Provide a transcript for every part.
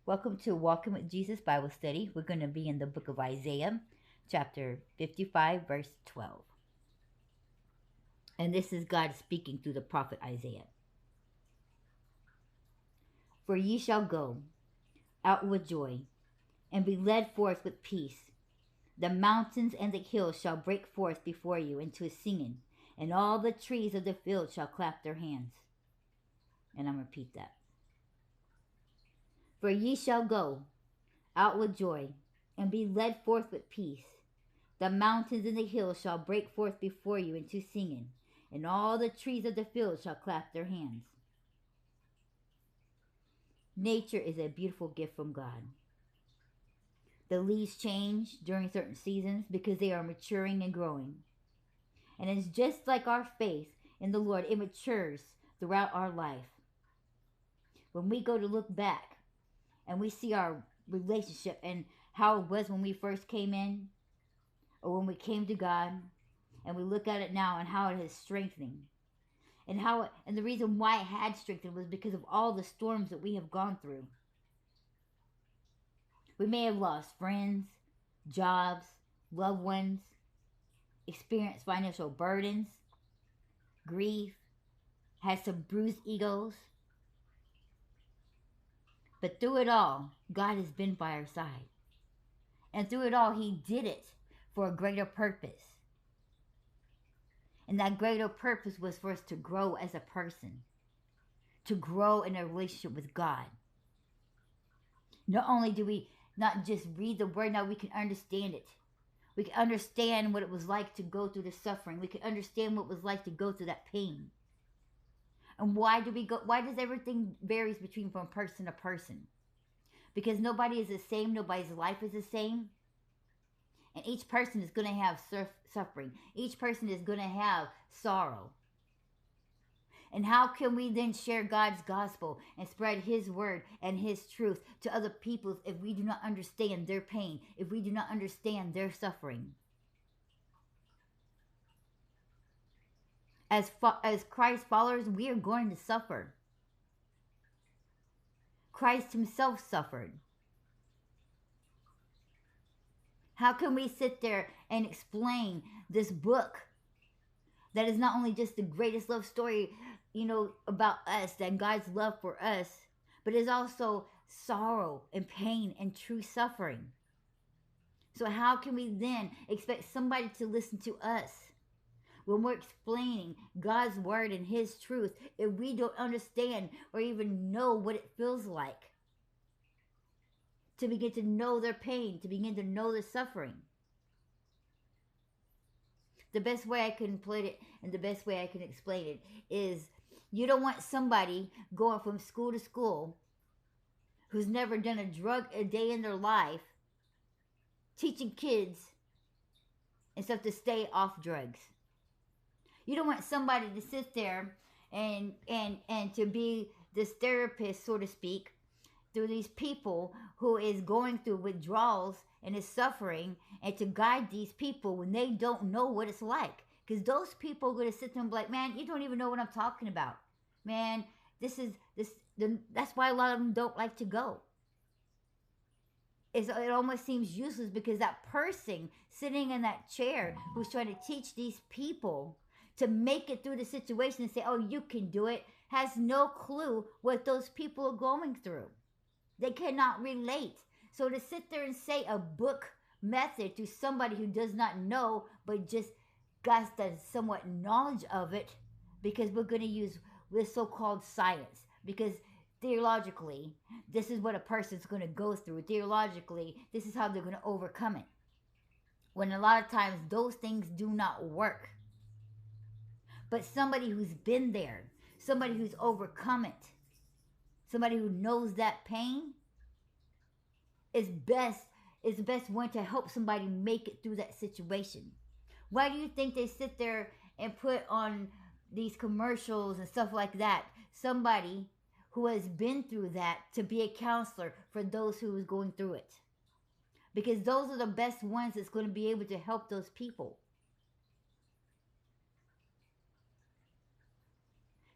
Welcome to Walking with Jesus Bible Study. We're going to be in the book of Isaiah, chapter 55, verse 12. And this is God speaking through the prophet Isaiah. For ye shall go out with joy, and be led forth with peace. The mountains and the hills shall break forth before you into a singing, and all the trees of the field shall clap their hands. And I'm going to repeat that. For ye shall go out with joy, and be led forth with peace. The mountains and the hills shall break forth before you into singing, and all the trees of the field shall clap their hands. Nature is a beautiful gift from God. The leaves change during certain seasons because they are maturing and growing. And it's just like our faith in the Lord, it matures throughout our life. When we go to look back and we see our relationship and how it was when we first came in, or when we came to God, and we look at it now and how it is strengthening, and the reason why it had strengthened was because of all the storms that we have gone through. We may have lost friends, jobs, loved ones, experienced financial burdens, grief, had some bruised egos. But through it all, God has been by our side. And through it all, He did it for a greater purpose. And that greater purpose was for us to grow as a person, to grow in a relationship with God. Not only do we not just read the word, now we can understand it. We can understand what it was like to go through the suffering. We can understand what it was like to go through that pain. And why does everything varies between from person to person? Because nobody is the same, nobody's life is the same. And each person is going to have suffering. Each person is going to have sorrow. And how can we then share God's gospel and spread His word and His truth to other people if we do not understand their pain, if we do not understand their suffering? As Christ followers, we are going to suffer. Christ Himself suffered. How can we sit there and explain this book that is not only just the greatest love story, about us, that God's love for us, but is also sorrow and pain and true suffering? So how can we then expect somebody to listen to us when we're explaining God's word and His truth if we don't understand or even know what it feels like to begin to know their pain, to begin to know their suffering? The best way I can put it and the best way I can explain it is, you don't want somebody going from school to school who's never done a drug a day in their life teaching kids and stuff to stay off drugs. You don't want somebody to sit there and to be this therapist, so to speak, through these people who is going through withdrawals and is suffering, and to guide these people when they don't know what it's like. Because those people are going to sit there and be like, man, you don't even know what I'm talking about. Man, that's why a lot of them don't like to go. It almost seems useless because that person sitting in that chair who's trying to teach these people to make it through the situation and say, oh, you can do it, has no clue what those people are going through. They cannot relate. So to sit there and say a book method to somebody who does not know, but just got the somewhat knowledge of it, because we're going to use this so-called science, because theologically, this is what a person's going to go through. Theologically, this is how they're going to overcome it. When a lot of times those things do not work. But somebody who's been there, somebody who's overcome it, somebody who knows that pain is the best one to help somebody make it through that situation. Why do you think they sit there and put on these commercials and stuff like that? Somebody who has been through that to be a counselor for those who is going through it. Because those are the best ones that's going to be able to help those people.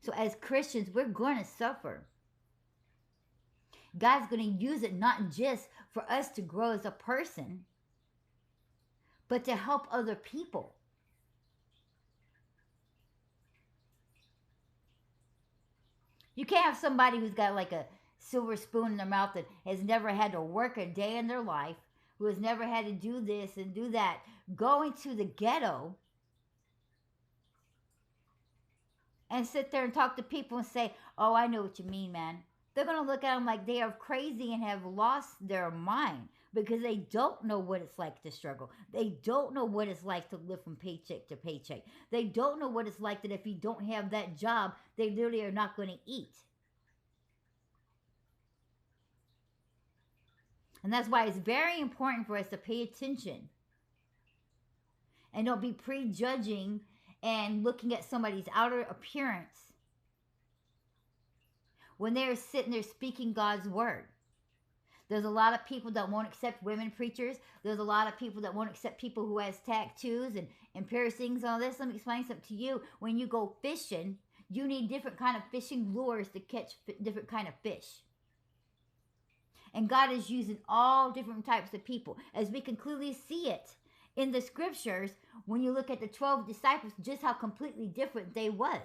So as Christians, we're going to suffer. God's going to use it not just for us to grow as a person, but to help other people. You can't have somebody who's got like a silver spoon in their mouth that has never had to work a day in their life, who has never had to do this and do that, going to the ghetto and sit there and talk to people and say, "Oh, I know what you mean, man." They're going to look at them like they are crazy and have lost their mind because they don't know what it's like to struggle. They don't know what it's like to live from paycheck to paycheck. They don't know what it's like that if you don't have that job, they literally are not going to eat. And that's why it's very important for us to pay attention and don't be prejudging and looking at somebody's outer appearance when they're sitting there speaking God's word. There's a lot of people that won't accept women preachers. There's a lot of people that won't accept people who has tattoos and piercings and all this. Let me explain something to you. When you go fishing, you need different kind of fishing lures to catch different kind of fish. And God is using all different types of people. As we can clearly see it in the scriptures, when you look at the 12 disciples, just how completely different they was.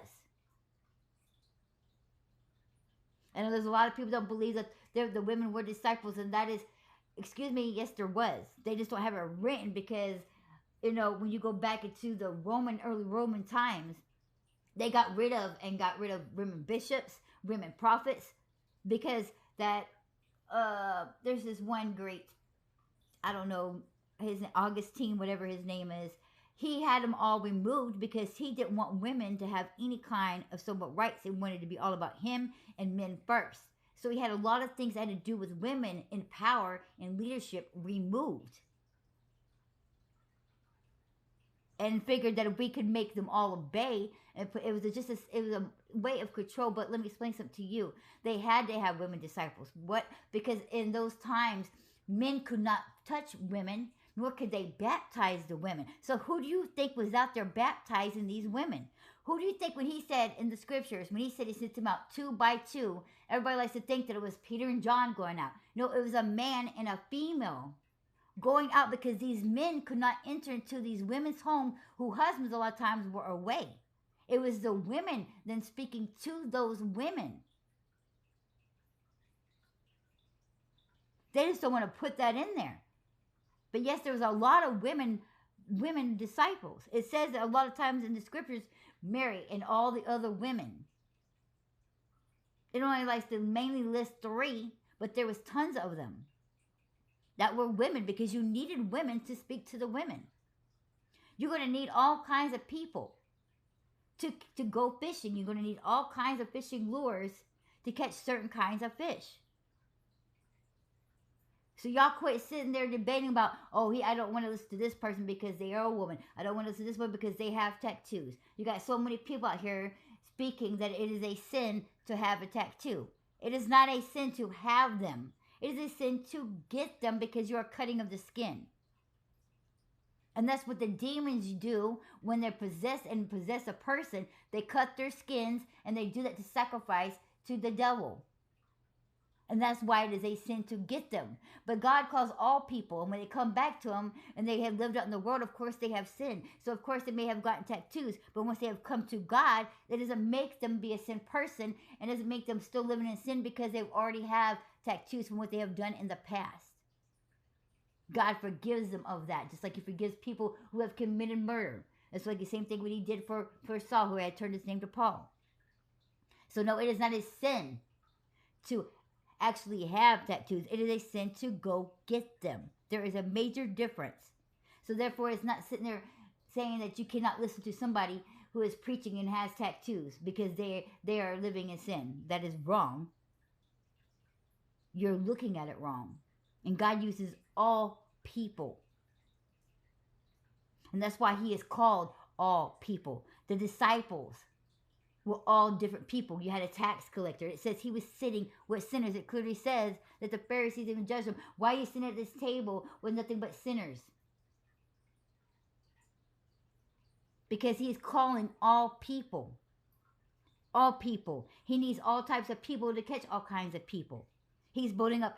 And there's a lot of people that don't believe that the women were disciples, and that is, excuse me, yes, there was. They just don't have it written because, when you go back into the early Roman times, they got rid of women bishops, women prophets, because that, there's this one great, I don't know, his Augustine, whatever his name is, he had them all removed because he didn't want women to have any kind of civil rights. He wanted to be all about him and men first. So he had a lot of things that had to do with women in power and leadership removed. And figured that if we could make them all obey, it was a way of control. But let me explain something to you. They had to have women disciples. What? Because in those times, men could not touch women, nor could they baptize the women. So who do you think was out there baptizing these women? Who do you think when he said in the scriptures, when he said he sent them out 2 by 2, everybody likes to think that it was Peter and John going out. No, it was a man and a female going out because these men could not enter into these women's home whose husbands a lot of times were away. It was the women then speaking to those women. They just don't want to put that in there. But yes, there was a lot of women disciples. It says that a lot of times in the scriptures, Mary and all the other women. It only likes to mainly list 3, but there was tons of them that were women because you needed women to speak to the women. You're going to need all kinds of people to go fishing. You're going to need all kinds of fishing lures to catch certain kinds of fish. So y'all quit sitting there debating about, I don't want to listen to this person because they are a woman. I don't want to listen to this one because they have tattoos. You got so many people out here speaking that it is a sin to have a tattoo. It is not a sin to have them. It is a sin to get them because you are cutting of the skin. And that's what the demons do when they're possessed and possess a person. They cut their skins and they do that to sacrifice to the devil. And that's why it is a sin to get them. But God calls all people. And when they come back to him and they have lived out in the world, of course they have sinned. So of course they may have gotten tattoos. But once they have come to God, that doesn't make them be a sin person. And doesn't make them still living in sin because they already have tattoos from what they have done in the past. God forgives them of that. Just like he forgives people who have committed murder. It's like the same thing what he did for Saul, who had turned his name to Paul. So no, it is not a sin to actually have tattoos. It is a sin to go get them. There is a major difference. So therefore, it's not sitting there saying that you cannot listen to somebody who is preaching and has tattoos because they are living in sin. That is wrong. You're looking at it wrong. And God uses all people. And that's why he is called all people. The disciples were all different people. You had a tax collector. It says he was sitting with sinners. It clearly says that the Pharisees even judged him. Why are you sitting at this table with nothing but sinners? Because he is calling all people. All people. He needs all types of people to catch all kinds of people. he's building up